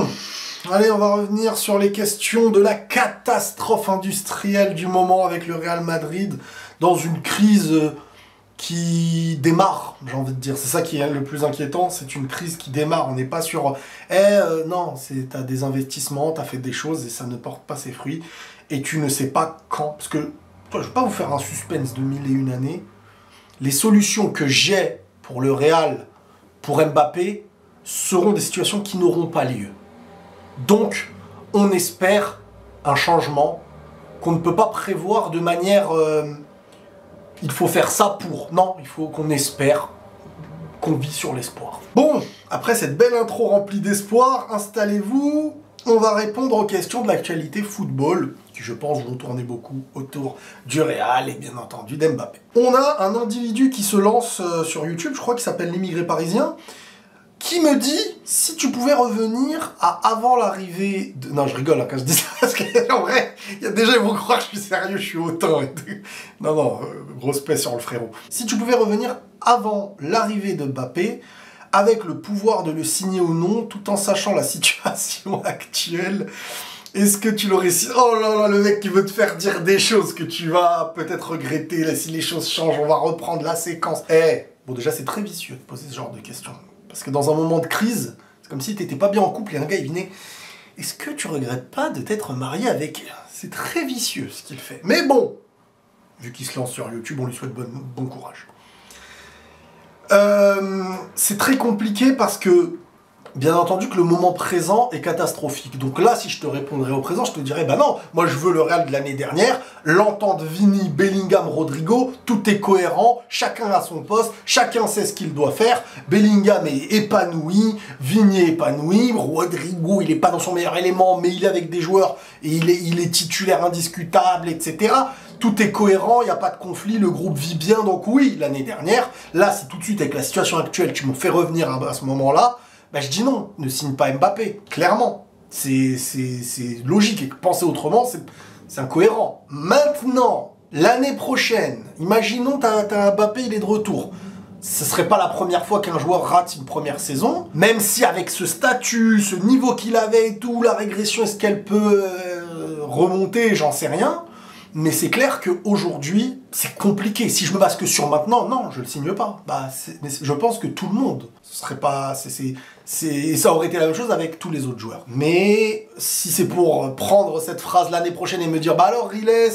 Bon, allez, on va revenir sur les questions de la catastrophe industrielle du moment avec le Real Madrid dans une crise qui démarre, j'ai envie de dire. C'est ça qui est le plus inquiétant, c'est une crise qui démarre. On n'est pas sur non, t'as des investissements, t'as fait des choses et ça ne porte pas ses fruits et tu ne sais pas quand. Parce que, je ne vais pas vous faire un suspense de 1001 années. Les solutions que j'ai pour le Real, pour Mbappé, seront des situations qui n'auront pas lieu. Donc, on espère un changement qu'on ne peut pas prévoir de manière... il faut faire ça pour... Non, il faut qu'on espère qu'on vit sur l'espoir. Bon, après cette belle intro remplie d'espoir, installez-vous. On va répondre aux questions de l'actualité football, qui je pense vont tourner beaucoup autour du Real et bien entendu d'Mbappé. On a un individu qui se lance sur YouTube, je crois qu'il s'appelle l'immigré parisien, qui me dit, si tu pouvais revenir à avant l'arrivée de... Non, je rigole hein, quand je dis ça, parce qu'en vrai, il y a déjà, ils vont croire que je suis sérieux, je suis autant. Non, grosse paix sur le frérot. Si tu pouvais revenir avant l'arrivée de Mbappé, avec le pouvoir de le signer ou non, tout en sachant la situation actuelle, est-ce que tu l'aurais signé? Oh là là, le mec qui veut te faire dire des choses que tu vas peut-être regretter, là, si les choses changent, on va reprendre la séquence. Bon déjà, c'est très vicieux de poser ce genre de questions. Parce que dans un moment de crise, c'est comme si t'étais pas bien en couple et un gars il venait « Est-ce que tu regrettes pas de t'être marié avec... » C'est très vicieux ce qu'il fait. Mais bon, vu qu'il se lance sur YouTube, on lui souhaite bon courage. C'est très compliqué parce que, bien entendu, que le moment présent est catastrophique. Donc là, si je te répondrais au présent, je te dirais, bah non, moi je veux le Real de l'année dernière, l'entente Vini, Bellingham, Rodrigo, tout est cohérent, chacun a son poste, chacun sait ce qu'il doit faire, Bellingham est épanoui, Vini est épanoui, Rodrigo, il est pas dans son meilleur élément, mais il est avec des joueurs, et il est titulaire indiscutable, etc. Tout est cohérent, il n'y a pas de conflit, le groupe vit bien, donc oui, l'année dernière, là, si tout de suite, avec la situation actuelle, tu me fais revenir à ce moment-là, bah, je dis non, ne signe pas Mbappé, clairement. C'est logique, et penser autrement, c'est incohérent. Maintenant, l'année prochaine, imaginons t'as Mbappé, il est de retour. Ce serait pas la première fois qu'un joueur rate une première saison, même si avec ce statut, ce niveau qu'il avait et tout, la régression, est-ce qu'elle peut remonter, j'en sais rien. Mais c'est clair qu'aujourd'hui, c'est compliqué. Si je me base que sur maintenant, non, je le signe pas. Bah, je pense que tout le monde, ce serait pas... ça aurait été la même chose avec tous les autres joueurs. Mais si c'est pour prendre cette phrase l'année prochaine et me dire « Bah alors, Riles,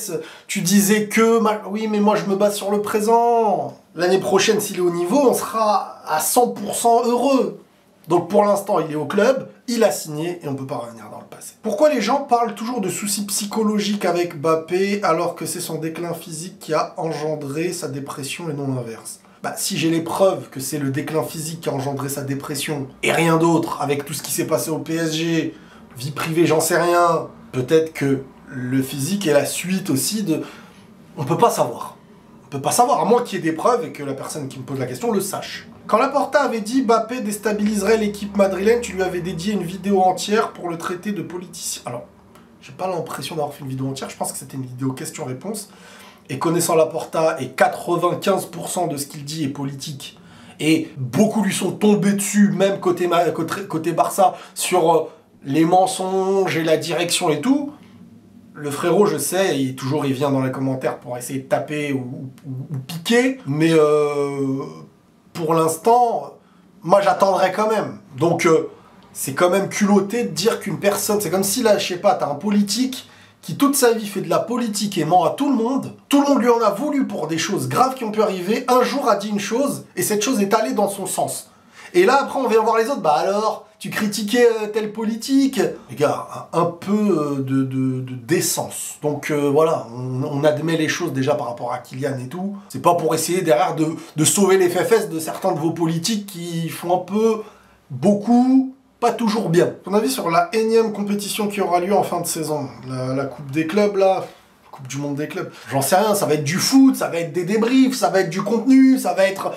tu disais que... Oui, mais moi, je me base sur le présent. L'année prochaine, s'il est au niveau, on sera à 100% heureux. » Donc pour l'instant, il est au club, il a signé et on ne peut pas revenir dans le passé. Pourquoi les gens parlent toujours de soucis psychologiques avec Mbappé alors que c'est son déclin physique qui a engendré sa dépression et non l'inverse? Bah, si j'ai les preuves que c'est le déclin physique qui a engendré sa dépression et rien d'autre, avec tout ce qui s'est passé au PSG, vie privée, j'en sais rien, peut-être que le physique est la suite aussi de... On peut pas savoir. On peut pas savoir, à moins qu'il y ait des preuves et que la personne qui me pose la question le sache. Quand Laporta avait dit Mbappé déstabiliserait l'équipe madrilène, tu lui avais dédié une vidéo entière pour le traiter de politicien. Alors, j'ai pas l'impression d'avoir fait une vidéo entière, je pense que c'était une vidéo question-réponse. Et connaissant Laporta, et 95% de ce qu'il dit est politique, et beaucoup lui sont tombés dessus, même côté Barça, sur les mensonges et la direction et tout, le frérot, je sais, il vient dans les commentaires pour essayer de taper ou piquer, mais pour l'instant, moi j'attendrai quand même. Donc c'est quand même culotté de dire qu'une personne, c'est comme si là, je sais pas, t'as un politique qui toute sa vie fait de la politique et ment à tout le monde lui en a voulu pour des choses graves qui ont pu arriver, un jour a dit une chose, et cette chose est allée dans son sens. Et là, après, on vient voir les autres, bah alors, tu critiquais telle politique. Les gars, un peu de décence. Donc voilà, on admet les choses déjà par rapport à Kylian et tout. C'est pas pour essayer derrière de sauver les fesses de certains de vos politiques qui font un peu, beaucoup, pas toujours bien. Ton avis sur la énième compétition qui aura lieu en fin de saison? La Coupe des clubs, là, Coupe du monde des clubs. J'en sais rien, ça va être du foot, ça va être des débriefs, ça va être du contenu, ça va être...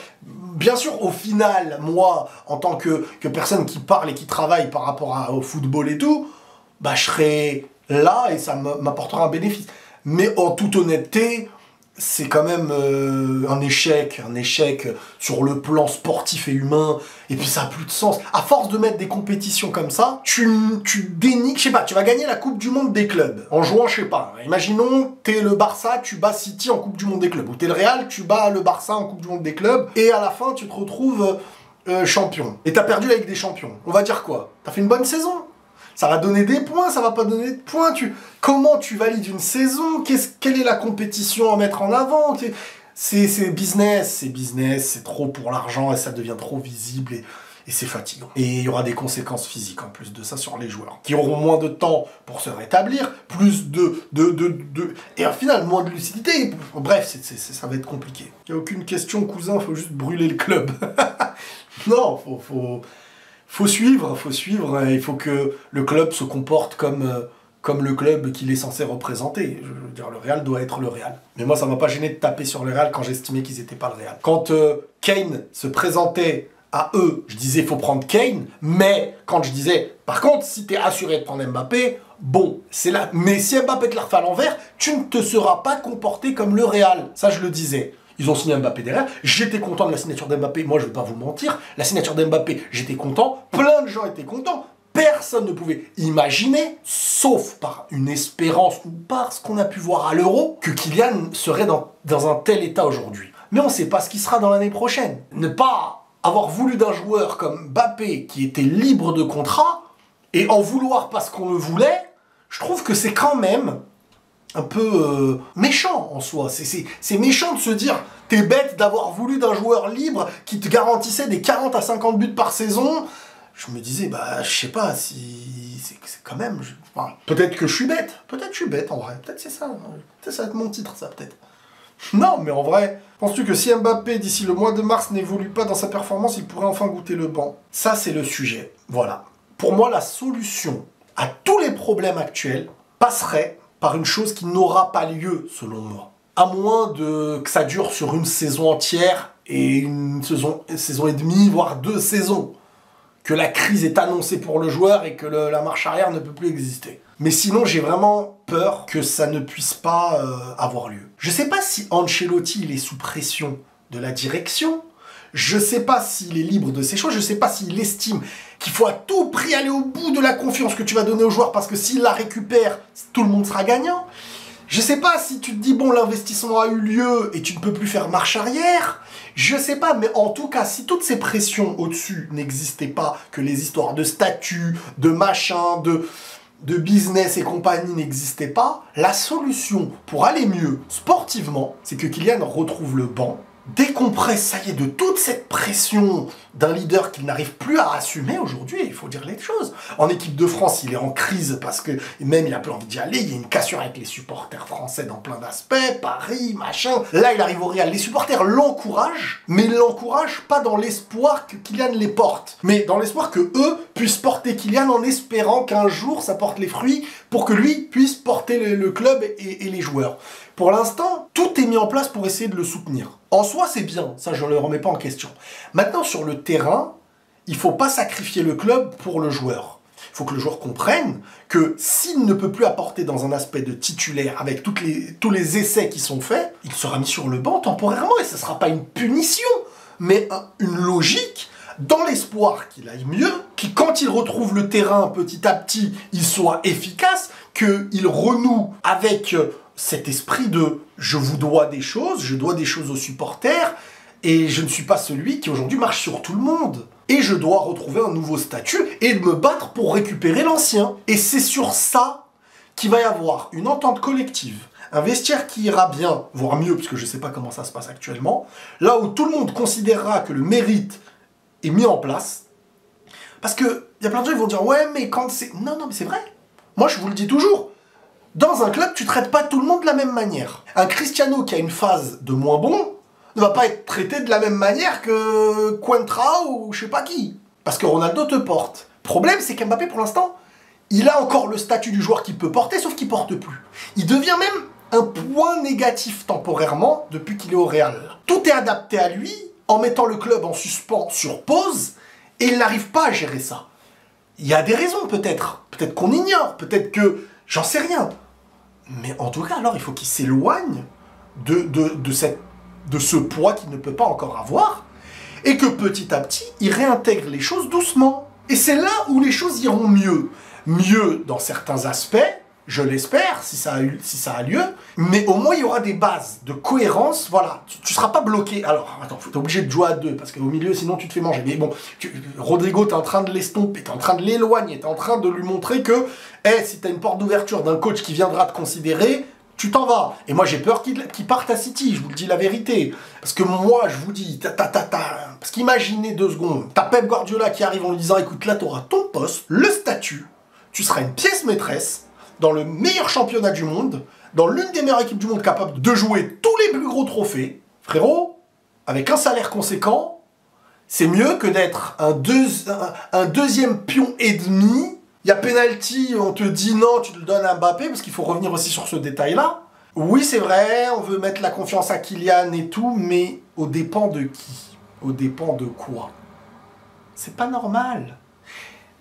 Bien sûr, au final, moi, en tant que personne qui parle et qui travaille par rapport au football et tout, bah je serai là et ça m'apportera un bénéfice. Mais en toute honnêteté, c'est quand même un échec sur le plan sportif et humain, et puis ça a plus de sens. À force de mettre des compétitions comme ça, tu dénigres, je sais pas, tu vas gagner la Coupe du Monde des clubs, en jouant, je sais pas, imaginons, t'es le Barça, tu bats City en Coupe du Monde des clubs, ou t'es le Real, tu bats le Barça en Coupe du Monde des clubs, et à la fin, tu te retrouves champion. Et t'as perdu avec des champions. On va dire quoi? T'as fait une bonne saison? Ça va donner des points, ça va pas donner de points. Comment tu valides une saison? Quelle est la compétition à mettre en avant? C'est business, c'est trop pour l'argent et ça devient trop visible et c'est fatigant. Et il y aura des conséquences physiques en plus de ça sur les joueurs, qui auront moins de temps pour se rétablir, plus et au final, moins de lucidité. Bref, ça va être compliqué. Il n'y a aucune question, cousin, faut juste brûler le club. Non, faut suivre, il faut que le club se comporte comme le club qu'il est censé représenter. Je veux dire, le Real doit être le Real. Mais moi, ça m'a pas gêné de taper sur le Real quand j'estimais qu'ils n'étaient pas le Real. Quand Kane se présentait à eux, je disais faut prendre Kane, mais quand je disais, par contre, si t'es assuré de prendre Mbappé, bon, c'est là. Mais si Mbappé te la refait à l'envers, tu ne te seras pas comporté comme le Real. Ça, je le disais. Ils ont signé Mbappé derrière. J'étais content de la signature d'Mbappé. Moi, je ne vais pas vous mentir. La signature d'Mbappé, j'étais content. Plein de gens étaient contents. Personne ne pouvait imaginer, sauf par une espérance ou par ce qu'on a pu voir à l'Euro, que Kylian serait dans un tel état aujourd'hui. Mais on ne sait pas ce qui sera dans l'année prochaine. Ne pas avoir voulu d'un joueur comme Mbappé, qui était libre de contrat, et en vouloir parce qu'on le voulait, je trouve que c'est quand même un peu méchant en soi. C'est méchant de se dire t'es bête d'avoir voulu d'un joueur libre qui te garantissait des 40 à 50 buts par saison. Je me disais, bah, je sais pas si... C'est quand même... Enfin, peut-être que je suis bête en vrai. Peut-être c'est ça. Peut-être ça va être mon titre, ça, peut-être. Non, mais en vrai, penses-tu que si Mbappé, d'ici le mois de mars, n'évolue pas dans sa performance, il pourrait enfin goûter le banc? Ça, c'est le sujet. Voilà. Pour moi, la solution à tous les problèmes actuels passerait par une chose qui n'aura pas lieu, selon moi. À moins que ça dure sur une saison entière et une saison et demie, voire 2 saisons. Que la crise est annoncée pour le joueur et que la marche arrière ne peut plus exister. Mais sinon, j'ai vraiment peur que ça ne puisse pas avoir lieu. Je sais pas si Ancelotti il est sous pression de la direction. Je sais pas s'il est libre de ses choix, je sais pas s'il estime qu'il faut à tout prix aller au bout de la confiance que tu vas donner aux joueurs parce que s'il la récupère, tout le monde sera gagnant. Je sais pas si tu te dis, bon, l'investissement a eu lieu et tu ne peux plus faire marche arrière. Je sais pas, mais en tout cas, si toutes ces pressions au-dessus n'existaient pas, que les histoires de statut, de machin, de business et compagnie n'existaient pas, la solution pour aller mieux sportivement, c'est que Kylian retrouve le banc, décompresse, ça y est, de toute cette pression d'un leader qu'il n'arrive plus à assumer aujourd'hui, il faut dire les choses. En équipe de France, il est en crise parce que même il a plus envie d'y aller, il y a une cassure avec les supporters français dans plein d'aspects, Paris, machin. Là, il arrive au Real, les supporters l'encouragent, mais ils l'encouragent pas dans l'espoir que Kylian les porte, mais dans l'espoir que eux puissent porter Kylian en espérant qu'un jour ça porte les fruits pour que lui puisse porter le club et les joueurs. Pour l'instant, tout est mis en place pour essayer de le soutenir. En soi, c'est bien, ça je ne le remets pas en question. Maintenant, sur le terrain, il ne faut pas sacrifier le club pour le joueur. Il faut que le joueur comprenne que s'il ne peut plus apporter dans un aspect de titulaire avec tous les essais qui sont faits, il sera mis sur le banc temporairement et ce ne sera pas une punition, mais une logique dans l'espoir qu'il aille mieux, qu'il quand il retrouve le terrain petit à petit, il soit efficace, qu'il renoue avec cet esprit de « je vous dois des choses, je dois des choses aux supporters, et je ne suis pas celui qui aujourd'hui marche sur tout le monde. Et je dois retrouver un nouveau statut et me battre pour récupérer l'ancien. » Et c'est sur ça qu'il va y avoir une entente collective, un vestiaire qui ira bien, voire mieux, parce que je ne sais pas comment ça se passe actuellement, là où tout le monde considérera que le mérite est mis en place. Parce qu'il y a plein de gens qui vont dire « ouais, mais quand c'est... » Non, mais c'est vrai. Moi, je vous le dis toujours. Dans un club, tu ne traites pas tout le monde de la même manière. Un Cristiano qui a une phase de moins bon ne va pas être traité de la même manière que Coentra ou je sais pas qui. Parce que Ronaldo te porte. Le problème, c'est qu'Mbappé, pour l'instant, il a encore le statut du joueur qu'il peut porter, sauf qu'il porte plus. Il devient même un point négatif temporairement depuis qu'il est au Real. Tout est adapté à lui, en mettant le club en suspens sur pause, et il n'arrive pas à gérer ça. Il y a des raisons peut-être. Peut-être qu'on ignore, peut-être que... J'en sais rien. Mais en tout cas, alors, il faut qu'il s'éloigne de ce poids qu'il ne peut pas encore avoir, et que petit à petit, il réintègre les choses doucement. Et c'est là où les choses iront mieux. Mieux dans certains aspects, je l'espère, si ça a lieu, mais au moins il y aura des bases de cohérence, voilà, tu seras pas bloqué. Alors, attends, t'es obligé de jouer à deux, parce qu'au milieu, sinon tu te fais manger. Mais bon, Rodrigo, t'es en train de l'estomper, t'es en train de l'éloigner, t'es en train de lui montrer que, si t'as une porte d'ouverture d'un coach qui viendra te considérer, tu t'en vas. Et moi, j'ai peur qu'il parte à City, je vous le dis la vérité. Parce que moi, je vous dis, parce qu'imaginez 2 secondes, t'as Pep Guardiola qui arrive en lui disant, écoute, là, t'auras ton poste, le statut, tu seras une pièce maîtresse, dans le meilleur championnat du monde, dans l'une des meilleures équipes du monde capable de jouer tous les plus gros trophées, frérot, avec un salaire conséquent, c'est mieux que d'être un deuxième pion et demi. Il y a penalty, on te dit non, tu le donnes à Mbappé, parce qu'il faut revenir aussi sur ce détail-là. Oui, c'est vrai, on veut mettre la confiance à Kylian et tout, mais au dépend de qui? Au dépend de quoi? C'est pas normal.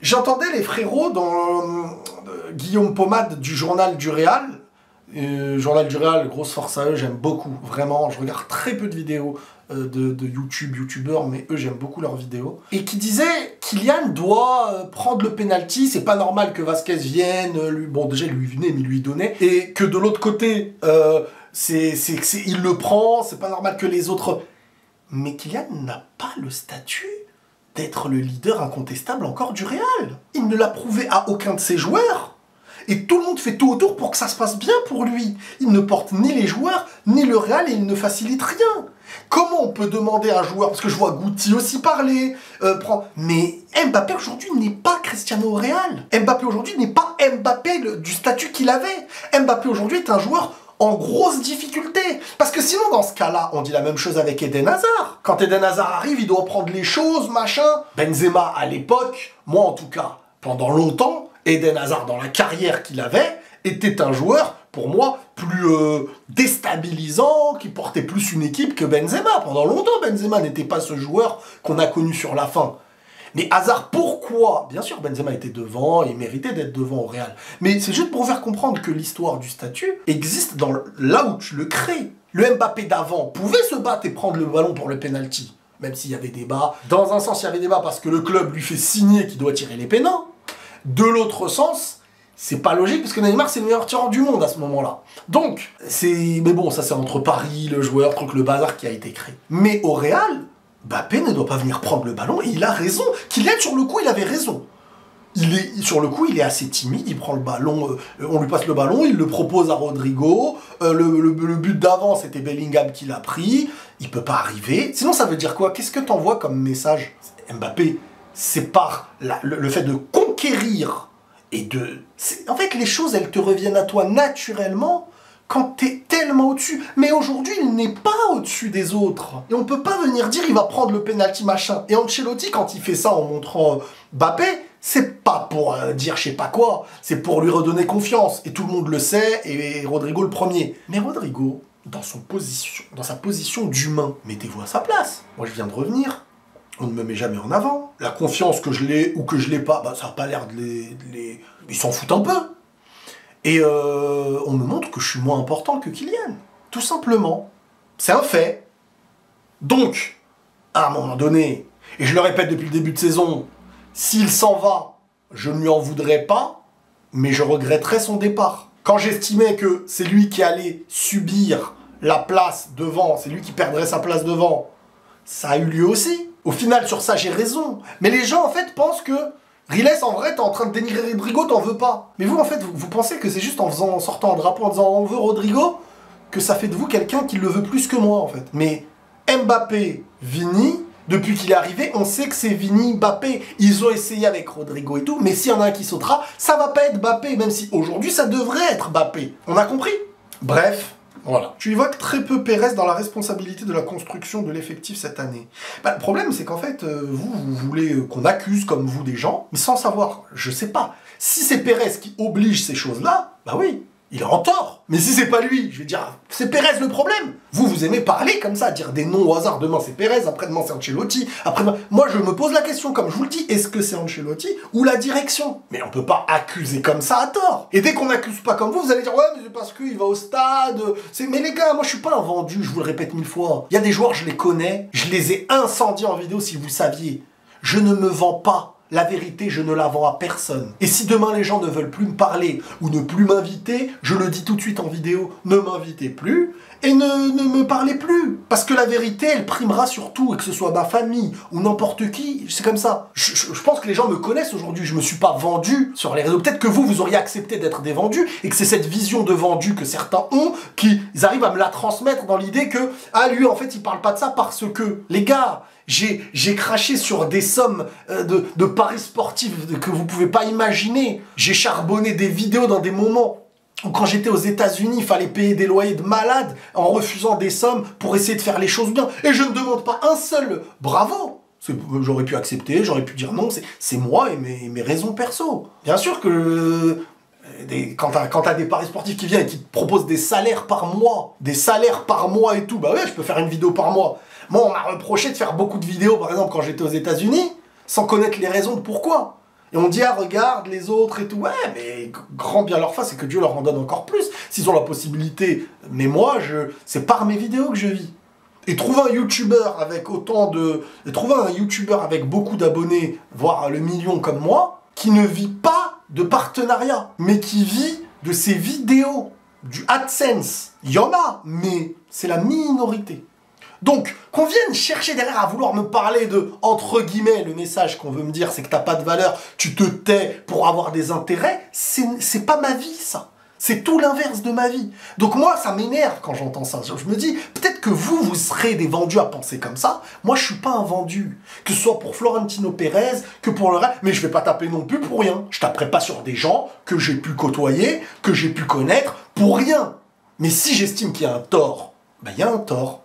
J'entendais les frérots dans Guillaume Pomade du Journal du Real. Journal du Real, grosse force à eux, j'aime beaucoup, vraiment. Je regarde très peu de vidéos de youtubeurs, mais eux, j'aime beaucoup leurs vidéos. Et qui disait, Kylian doit prendre le penalty, c'est pas normal que Vasquez vienne, déjà il lui venait, mais il lui donnait. Et que de l'autre côté, il le prend, c'est pas normal que les autres... Mais Kylian n'a pas le statut d'être le leader incontestable encore du Real. Il ne l'a prouvé à aucun de ses joueurs. Et tout le monde fait tout autour pour que ça se passe bien pour lui. Il ne porte ni les joueurs, ni le Real, et il ne facilite rien. Comment on peut demander à un joueur, parce que je vois Guti aussi parler, mais Mbappé aujourd'hui n'est pas Cristiano au Real. Mbappé aujourd'hui n'est pas Mbappé du statut qu'il avait. Mbappé aujourd'hui est un joueur en grosse difficulté. Parce que sinon, dans ce cas-là, on dit la même chose avec Eden Hazard. Quand Eden Hazard arrive, il doit prendre les choses, machin. Benzema, à l'époque, moi en tout cas, pendant longtemps, Eden Hazard, dans la carrière qu'il avait, était un joueur, pour moi, plus déstabilisant, qui portait plus une équipe que Benzema. Pendant longtemps, Benzema n'était pas ce joueur qu'on a connu sur la fin. Mais Hazard, pourquoi? Bien sûr, Benzema était devant, il méritait d'être devant au Real. Mais c'est juste pour faire comprendre que l'histoire du statut existe là où tu le crées. Le Mbappé d'avant pouvait se battre et prendre le ballon pour le penalty. Même s'il y avait débat. Dans un sens, il y avait débat parce que le club lui fait signer qu'il doit tirer les pénals. De l'autre sens, c'est pas logique parce que Neymar, c'est le meilleur tireur du monde à ce moment-là. Donc, mais bon, ça c'est entre Paris, le joueur, le bazar qui a été créé. Mais au Real, Mbappé ne doit pas venir prendre le ballon et il a raison. Kylian, sur le coup, il avait raison. Sur le coup, il est assez timide, il prend le ballon, on lui passe le ballon, il le propose à Rodrigo, le but d'avant, c'était Bellingham qui l'a pris, il peut pas arriver. Sinon, ça veut dire quoi? Qu'est-ce que t'envoies comme message? Mbappé, c'est par le fait de conquérir et en fait, les choses, elles te reviennent à toi naturellement quand t'es tellement au-dessus. Mais aujourd'hui, il n'est pas au-dessus des autres. Et on peut pas venir dire, il va prendre le penalty machin. Et Ancelotti, quand il fait ça en montrant Mbappé, c'est pas pour dire je sais pas quoi, c'est pour lui redonner confiance. Et tout le monde le sait, et Rodrigo le premier. Mais Rodrigo, dans sa position d'humain, mettez-vous à sa place. Moi, je viens de revenir. On ne me met jamais en avant. La confiance que je l'ai ou que je l'ai pas, ça n'a pas l'air de les... Ils s'en foutent un peu. Et on me montre que je suis moins important que Kylian. Tout simplement. C'est un fait. Donc, à un moment donné, et je le répète depuis le début de saison, s'il s'en va, je ne lui en voudrais pas, mais je regretterais son départ. Quand j'estimais que c'est lui qui allait subir la place devant, c'est lui qui perdrait sa place devant, ça a eu lieu aussi. Au final, sur ça, j'ai raison. Mais les gens, en fait, pensent que Riles, en vrai, t'es en train de dénigrer Rodrigo, t'en veux pas. Mais vous, en fait, vous pensez que c'est juste en sortant un drapeau en disant on veut Rodrigo, que ça fait de vous quelqu'un qui le veut plus que moi, en fait. Mais Mbappé, Vini, depuis qu'il est arrivé, on sait que c'est Vini, Mbappé. Ils ont essayé avec Rodrigo et tout, mais s'il y en a un qui sautera, ça va pas être Mbappé, même si aujourd'hui, ça devrait être Mbappé. On a compris? Bref. Voilà. Tu évoques très peu Pérez dans la responsabilité de la construction de l'effectif cette année. Le problème, c'est qu'en fait, vous voulez qu'on accuse comme vous des gens, mais sans savoir, je sais pas. Si c'est Pérez qui oblige ces choses-là, bah oui. il est en tort. Mais si c'est pas lui, je vais dire, c'est Pérez le problème. Vous aimez parler comme ça, dire des noms au hasard. Demain c'est Pérez, après-demain c'est Ancelotti. Après-demain, moi je me pose la question, comme je vous le dis, est-ce que c'est Ancelotti ou la direction? Mais on peut pas accuser comme ça à tort. Et dès qu'on n'accuse pas comme vous allez dire, ouais, mais c'est parce qu'il va au stade. Mais les gars, moi je suis pas un vendu, je vous le répète 1000 fois. Il y a des joueurs, je les connais, je les ai incendiés en vidéo si vous saviez. Je ne me vends pas. La vérité, je ne la vends à personne. Et si demain les gens ne veulent plus me parler ou ne plus m'inviter, je le dis tout de suite en vidéo, ne m'invitez plus et ne me parlez plus. Parce que la vérité, elle primera sur tout, et que ce soit ma famille ou n'importe qui, c'est comme ça. Je pense que les gens me connaissent aujourd'hui, je me suis pas vendu sur les réseaux. Peut-être que vous auriez accepté d'être des vendus, et que c'est cette vision de vendu que certains ont, qu'ils arrivent à me la transmettre dans l'idée que, ah lui en fait il parle pas de ça parce que, les gars, j'ai craché sur des sommes de paris sportifs que vous pouvez pas imaginer. J'ai charbonné des vidéos dans des moments où quand j'étais aux États-Unis, il fallait payer des loyers de malades en refusant des sommes pour essayer de faire les choses bien. Et je ne demande pas un seul bravo. J'aurais pu accepter, j'aurais pu dire non, c'est moi et mes raisons perso. Bien sûr que quand t'as des paris sportifs qui viennent et qui te proposent des salaires par mois et tout, bah ouais, je peux faire une vidéo par mois. Moi, on m'a reproché de faire beaucoup de vidéos, par exemple, quand j'étais aux États-Unis, sans connaître les raisons de pourquoi. Et on dit, ah, regarde les autres et tout. Ouais, mais grand bien leur face et que Dieu leur en donne encore plus, s'ils ont la possibilité. Mais moi, c'est par mes vidéos que je vis. Et trouver un YouTuber avec avec beaucoup d'abonnés, voire le million comme moi, qui ne vit pas de partenariat, mais qui vit de ses vidéos, du AdSense. Il y en a, mais c'est la minorité. Donc, qu'on vienne chercher derrière à vouloir me parler de, entre guillemets, le message qu'on veut me dire, c'est que t'as pas de valeur, tu te tais pour avoir des intérêts, c'est pas ma vie, ça. C'est tout l'inverse de ma vie. Donc moi, ça m'énerve quand j'entends ça. Je me dis, peut-être que vous serez des vendus à penser comme ça. Moi, je suis pas un vendu. Que ce soit pour Florentino Pérez, que pour le reste. Mais je vais pas taper non plus pour rien. Je taperai pas sur des gens que j'ai pu côtoyer, que j'ai pu connaître, pour rien. Mais si j'estime qu'il y a un tort, ben il y a un tort.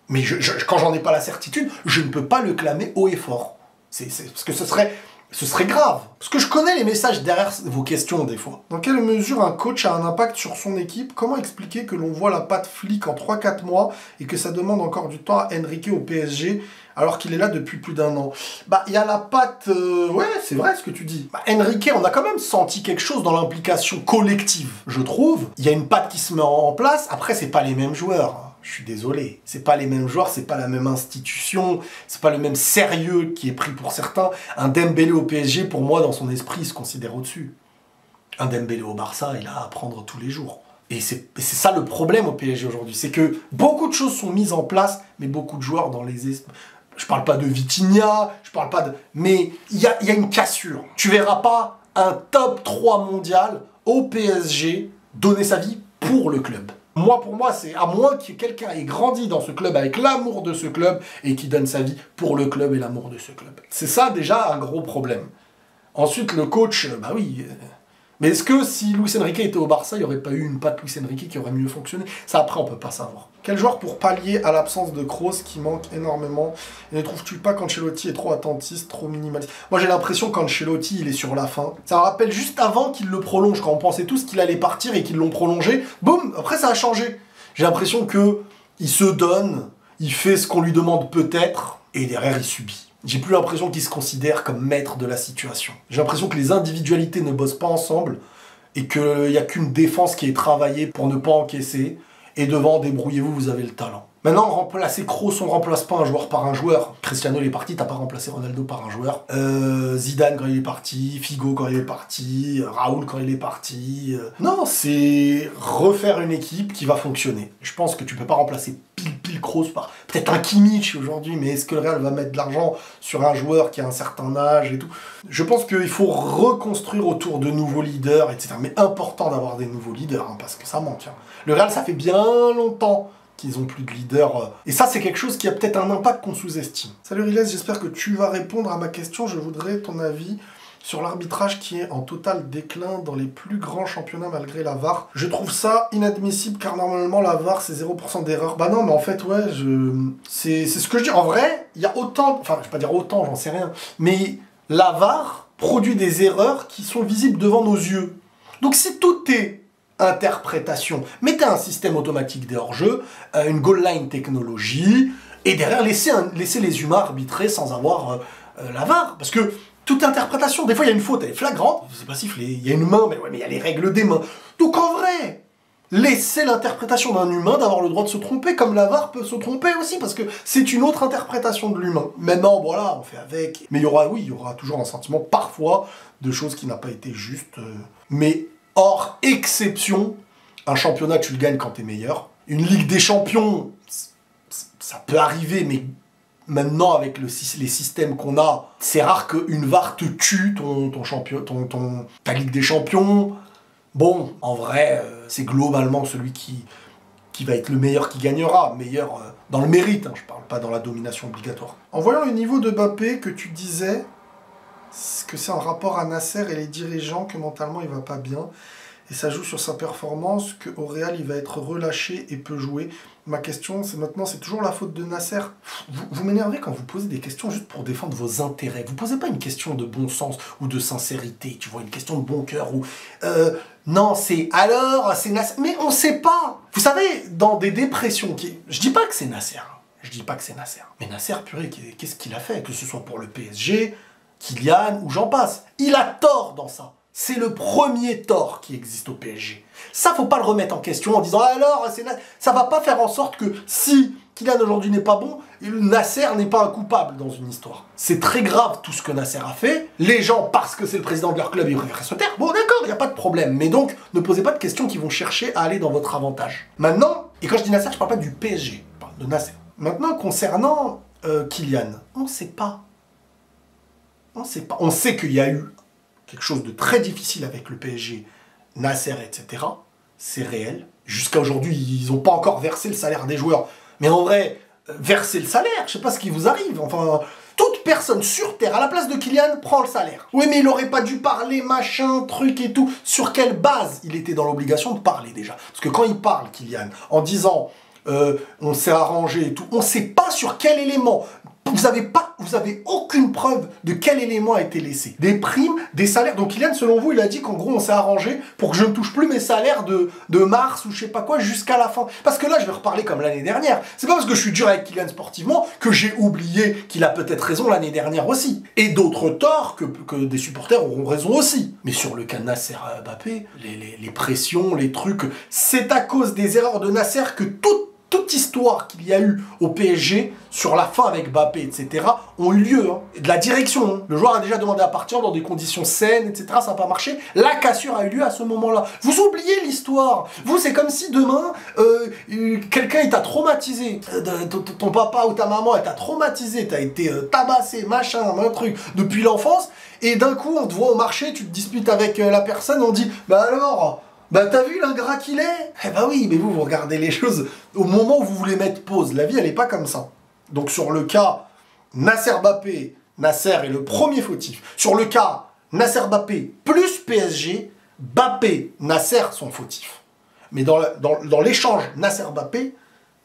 Mais quand j'en ai pas la certitude, je ne peux pas le clamer haut et fort. Parce que ce serait grave. Parce que je connais les messages derrière vos questions des fois. Dans quelle mesure un coach a un impact sur son équipe? Comment expliquer que l'on voit la patte flic en 3-4 mois et que ça demande encore du temps à Enrique au PSG alors qu'il est là depuis plus d'1 an? Bah, il y a la patte... ouais, c'est vrai ce que tu dis. Bah, Enrique, on a quand même senti quelque chose dans l'implication collective, je trouve. Il y a une patte qui se met en place. Après, c'est pas les mêmes joueurs. Je suis désolé, c'est pas les mêmes joueurs, c'est pas la même institution, c'est pas le même sérieux qui est pris pour certains. Un Dembélé au PSG, pour moi, dans son esprit, il se considère au-dessus. Un Dembélé au Barça, il a à apprendre tous les jours. Et c'est ça le problème au PSG aujourd'hui, c'est que beaucoup de choses sont mises en place, mais beaucoup de joueurs dans les... Je parle pas de Vitinha, je parle pas de... Mais il y a une cassure. Tu verras pas un top 3 mondial au PSG donner sa vie pour le club. Moi, pour moi, c'est à moins que quelqu'un ait grandi dans ce club avec l'amour de ce club et qui donne sa vie pour le club et l'amour de ce club. C'est ça, déjà, un gros problème. Ensuite, le coach, bah oui... Mais est-ce que si Luis Enrique était au Barça, il n'y aurait pas eu une patte Luis Enrique qui aurait mieux fonctionné? Ça, après, on peut pas savoir. Quel joueur pour pallier à l'absence de Kroos qui manque énormément? Et ne trouves-tu pas qu'Ancelotti est trop attentiste, trop minimaliste? Moi, j'ai l'impression qu'Ancelotti, il est sur la fin. Ça me rappelle juste avant qu'il le prolonge, quand on pensait tous qu'il allait partir et qu'ils l'ont prolongé. Boum, après, ça a changé. J'ai l'impression que il se donne, il fait ce qu'on lui demande peut-être, et derrière, il subit. J'ai plus l'impression qu'il se considère comme maître de la situation. J'ai l'impression que les individualités ne bossent pas ensemble et qu'il n'y a qu'une défense qui est travaillée pour ne pas encaisser. Et devant, débrouillez-vous, vous avez le talent. Maintenant, remplacer Kroos, on ne remplace pas un joueur par un joueur. Cristiano, il est parti, t'as pas remplacé Ronaldo par un joueur. Zidane quand il est parti, Figo quand il est parti, Raoul quand il est parti. Non, c'est refaire une équipe qui va fonctionner. Je pense que tu peux pas remplacer pile Kroos par peut-être un Kimmich aujourd'hui, mais est-ce que le Real va mettre de l'argent sur un joueur qui a un certain âge et tout? Je pense qu'il faut reconstruire autour de nouveaux leaders, etc. Mais important d'avoir des nouveaux leaders, hein, parce que ça manque. Hein. Le Real, ça fait bien longtemps qu'ils ont plus de leader. Et ça, c'est quelque chose qui a peut-être un impact qu'on sous-estime. Salut Riles, j'espère que tu vas répondre à ma question. Je voudrais ton avis sur l'arbitrage qui est en total déclin dans les plus grands championnats malgré la VAR. Je trouve ça inadmissible car normalement la VAR c'est 0% d'erreur. Bah non, mais en fait, ouais, c'est ce que je dis. En vrai, il y a autant... Enfin, je vais pas dire autant, j'en sais rien. Mais la VAR produit des erreurs qui sont visibles devant nos yeux. Donc si tout est interprétation. Mettez un système automatique des hors-jeux, une goal line technologie, et derrière, laissez les humains arbitrer sans avoir la VAR. Parce que toute interprétation, des fois il y a une faute, elle est flagrante, c'est pas sifflé, il y a une main, mais ouais, mais il y a les règles des mains. Donc en vrai, laissez l'interprétation d'un humain d'avoir le droit de se tromper, comme la VAR peut se tromper aussi, parce que c'est une autre interprétation de l'humain. Maintenant, voilà, on fait avec. Mais il y aura toujours un sentiment, parfois, de choses qui n'a pas été juste. Mais hors exception, un championnat, tu le gagnes quand t'es meilleur. Une Ligue des Champions, ça peut arriver, mais maintenant, avec les systèmes qu'on a, c'est rare qu'une VAR te tue ta Ligue des Champions. Bon, en vrai, c'est globalement celui qui va être le meilleur qui gagnera. Meilleur dans le mérite, hein, je parle pas dans la domination obligatoire. En voyant le niveau de Mbappé que tu disais, que c'est en rapport à Nasser et les dirigeants, que mentalement il va pas bien, et ça joue sur sa performance, qu'au Real il va être relâché et peut jouer. Ma question, c'est maintenant, c'est toujours la faute de Nasser. Vous m'énervez quand vous posez des questions juste pour défendre vos intérêts. Vous posez pas une question de bon sens ou de sincérité, tu vois, une question de bon cœur ou... non, c'est alors, c'est Nasser. Mais on sait pas. Vous savez, dans des dépressions, je dis pas que c'est Nasser. Je dis pas que c'est Nasser. Mais Nasser, purée, qu'est-ce qu'il a fait? Que ce soit pour le PSG, Kylian ou j'en passe. Il a tort dans ça. C'est le premier tort qui existe au PSG. Ça, faut pas le remettre en question en disant alors, ça va pas faire en sorte que si Kylian aujourd'hui n'est pas bon, Nasser n'est pas un coupable dans une histoire. C'est très grave tout ce que Nasser a fait. Les gens, parce que c'est le président de leur club, ils préfèrent se taire. Bon, d'accord, il n'y a pas de problème. Mais donc, ne posez pas de questions qui vont chercher à aller dans votre avantage. Maintenant, et quand je dis Nasser, je parle pas du PSG, je parle de Nasser. Maintenant, concernant Kylian, on sait pas. On sait pas. On sait qu'il y a eu quelque chose de très difficile avec le PSG, Nasser, etc. C'est réel. Jusqu'à aujourd'hui, ils n'ont pas encore versé le salaire des joueurs. Mais en vrai, verser le salaire, je sais pas ce qui vous arrive. Enfin, toute personne sur Terre, à la place de Kylian, prend le salaire. Oui, mais il aurait pas dû parler, machin, truc et tout. Sur quelle base il était dans l'obligation de parler déjà? Parce que quand il parle, Kylian, en disant on s'est arrangé et tout, on sait pas sur quel élément. Vous avez aucune preuve de quel élément a été laissé. Des primes, des salaires. Donc Kylian, selon vous, il a dit qu'en gros, on s'est arrangé pour que je ne touche plus mes salaires de mars ou je sais pas quoi jusqu'à la fin. Parce que là, je vais reparler comme l'année dernière. C'est pas parce que je suis dur avec Kylian sportivement que j'ai oublié qu'il a peut-être raison l'année dernière aussi. Et d'autres torts que des supporters auront raison aussi. Mais sur le cas de Nasser Mbappé, les pressions, les trucs, c'est à cause des erreurs de Nasser que toute histoire qu'il y a eu au PSG sur la fin avec Mbappé, etc., ont eu lieu. Hein. Et de la direction. Hein. Le joueur a déjà demandé à partir dans des conditions saines, etc. Ça n'a pas marché. La cassure a eu lieu à ce moment-là. Vous oubliez l'histoire. Vous, c'est comme si demain, quelqu'un t'a traumatisé. Ton papa ou ta maman, elle t'a traumatisé. T'as été tabassé, machin, un truc, depuis l'enfance. Et d'un coup, on te voit au marché, tu te disputes avec la personne, on dit, bah alors... Bah t'as vu l'ingrat qu'il est? Eh bah oui, mais vous regardez les choses au moment où vous voulez mettre pause. La vie, elle est pas comme ça. Donc sur le cas Nasser Mbappé, Nasser est le premier fautif. Sur le cas Nasser Mbappé plus PSG, Mbappé, Nasser sont fautifs. Mais dans l'échange Nasser Mbappé,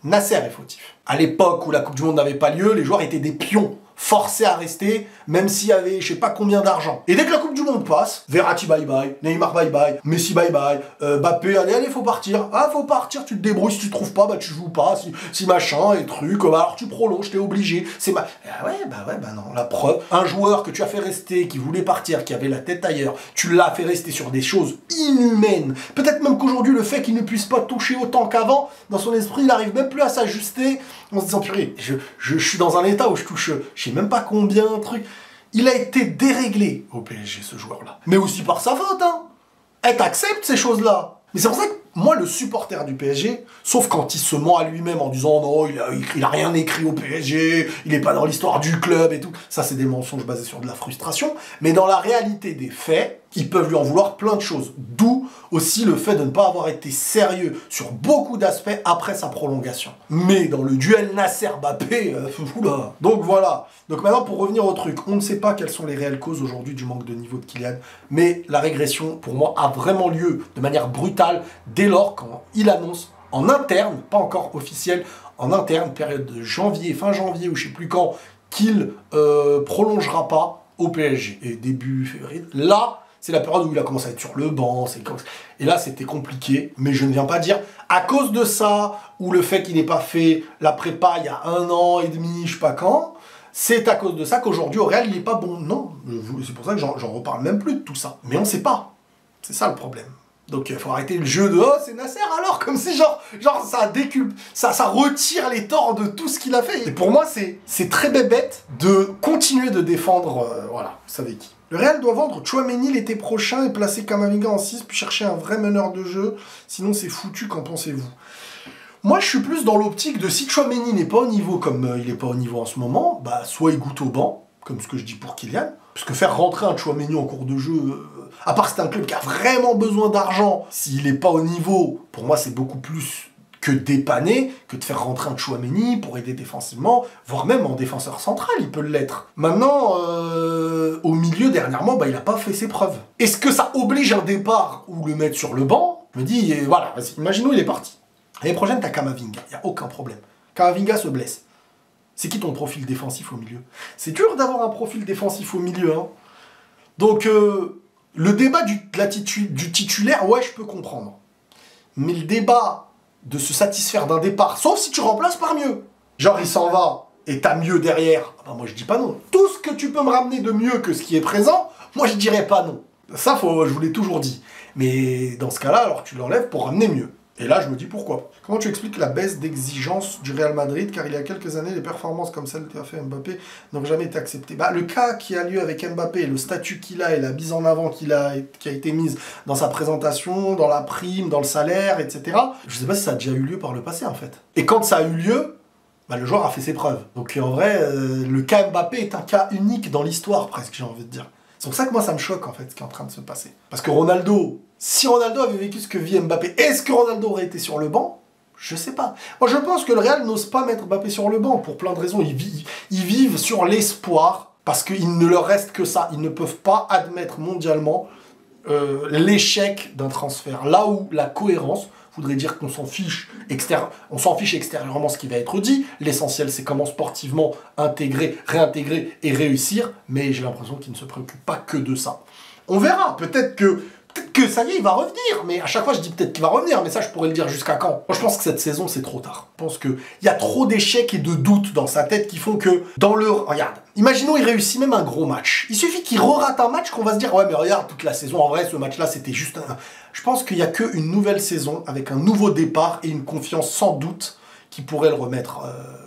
Nasser est fautif. À l'époque où la Coupe du Monde n'avait pas lieu, les joueurs étaient des pions, forcés à rester, même s'il y avait je sais pas combien d'argent. Et dès que la Coupe du Monde passe, Verratti bye bye, Neymar bye bye, Messi bye bye, Mbappé, allez, faut partir. Ah, faut partir, tu te débrouilles, si tu trouves pas, bah tu joues pas, si machin, et truc, bah alors tu prolonges, t'es obligé. Ah ouais, bah non, la preuve, un joueur que tu as fait rester, qui voulait partir, qui avait la tête ailleurs, tu l'as fait rester sur des choses inhumaines. Peut-être même qu'aujourd'hui, le fait qu'il ne puisse pas toucher autant qu'avant, dans son esprit, il n'arrive même plus à s'ajuster, en se disant, purée, je suis dans un état où je touche, je sais même pas combien, truc. Il a été déréglé au PSG, ce joueur-là. Mais aussi par sa faute, hein. Elle t'accepte ces choses-là. Mais c'est pour ça que moi, le supporter du PSG, sauf quand il se ment à lui-même en disant non, il a rien écrit au PSG, il n'est pas dans l'histoire du club et tout. Ça, c'est des mensonges basés sur de la frustration. Mais dans la réalité des faits, ils peuvent lui en vouloir plein de choses. D'où aussi le fait de ne pas avoir été sérieux sur beaucoup d'aspects après sa prolongation. Mais dans le duel Nasser-Mbappé, oula. Donc voilà. Donc maintenant, pour revenir au truc, on ne sait pas quelles sont les réelles causes aujourd'hui du manque de niveau de Kylian, mais la régression, pour moi, a vraiment lieu de manière brutale dès lors quand il annonce en interne, pas encore officiel, en interne, période de janvier, fin janvier ou je sais plus quand, qu'il prolongera pas au PSG. Et début février, là, C'est la période où il a commencé à être sur le banc. Et là, c'était compliqué. Mais je ne viens pas dire, à cause de ça, ou le fait qu'il n'ait pas fait la prépa il y a 1 an et demi, je sais pas quand, c'est à cause de ça qu'aujourd'hui, au Real, il n'est pas bon. Non, c'est pour ça que j'en reparle même plus de tout ça. Mais on ne sait pas. C'est ça le problème. Donc il faut arrêter le jeu de « Oh, c'est Nasser alors !» Comme si genre ça déculpe, ça retire les torts de tout ce qu'il a fait. Et pour moi, c'est très bébête de continuer de défendre, voilà, vous savez qui. Le Real doit vendre Tchouaméni l'été prochain et placer Camavinga en 6, puis chercher un vrai meneur de jeu. Sinon, c'est foutu, qu'en pensez-vous? Moi, je suis plus dans l'optique de si Tchouaméni n'est pas au niveau comme il n'est pas au niveau en ce moment, bah soit il goûte au banc, comme ce que je dis pour Kylian, parce que faire rentrer un Tchouaméni en cours de jeu, à part que c'est un club qui a vraiment besoin d'argent, s'il n'est pas au niveau, pour moi c'est beaucoup plus que dépanner, que de faire rentrer un Tchouaméni pour aider défensivement, voire même en défenseur central, il peut l'être. Maintenant, au milieu, dernièrement, bah, il n'a pas fait ses preuves. Est-ce que ça oblige un départ ou le mettre sur le banc? Je me dis, voilà, imaginons il est parti. L'année prochaine, t'as Camavinga, il n'y a aucun problème. Camavinga se blesse. C'est qui ton profil défensif au milieu? C'est dur d'avoir un profil défensif au milieu, hein. Donc, le débat du titulaire, ouais, je peux comprendre. Mais le débat de se satisfaire d'un départ, sauf si tu remplaces par mieux. Genre, il s'en va et t'as mieux derrière. Ah bah, moi, je dis pas non. Tout ce que tu peux me ramener de mieux que ce qui est présent, moi, je dirais pas non. Ça, je vous l'ai toujours dit. Mais dans ce cas-là, alors tu l'enlèves pour ramener mieux. Et là, je me dis pourquoi. Comment tu expliques la baisse d'exigence du Real Madrid, car il y a quelques années, les performances comme celles qu'a fait Mbappé n'ont jamais été acceptées. Bah, le cas qui a lieu avec Mbappé, le statut qu'il a et la mise en avant qui a été mise dans sa présentation, dans la prime, dans le salaire, etc. Je sais pas si ça a déjà eu lieu par le passé, en fait. Et quand ça a eu lieu, bah, le joueur a fait ses preuves. Donc en vrai, le cas Mbappé est un cas unique dans l'histoire, presque, j'ai envie de dire. C'est pour ça que moi, ça me choque, en fait, ce qui est en train de se passer. Parce que Ronaldo, si Ronaldo avait vécu ce que vit Mbappé, est-ce que Ronaldo aurait été sur le banc? Je sais pas. Moi, je pense que le Real n'ose pas mettre Mbappé sur le banc, pour plein de raisons. Ils vivent sur l'espoir, parce qu'il ne leur reste que ça. Ils ne peuvent pas admettre mondialement l'échec d'un transfert. Là où la cohérence voudrait dire qu'on s'en fiche extérieurement ce qui va être dit. L'essentiel, c'est comment sportivement intégrer, réintégrer et réussir. Mais j'ai l'impression qu'il ne se préoccupe pas que de ça. On verra. Peut-être que ça y est, il va revenir. Mais à chaque fois, je dis peut-être qu'il va revenir. Mais ça, je pourrais le dire jusqu'à quand? Moi, je pense que cette saison, c'est trop tard. Je pense qu'il y a trop d'échecs et de doutes dans sa tête qui font que dans le... Regarde, imaginons il réussit même un gros match. Il suffit qu'il rate un match qu'on va se dire « Ouais, mais regarde, toute la saison, en vrai, ce match-là, c'était juste un... » Je pense qu'il n'y a qu'une nouvelle saison avec un nouveau départ et une confiance sans doute qui pourrait le remettre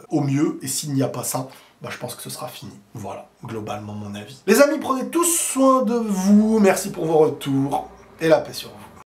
au mieux. Et s'il n'y a pas ça, bah, je pense que ce sera fini. Voilà, globalement, mon avis. Les amis, prenez tous soin de vous. Merci pour vos retours. Et la paix sur vous.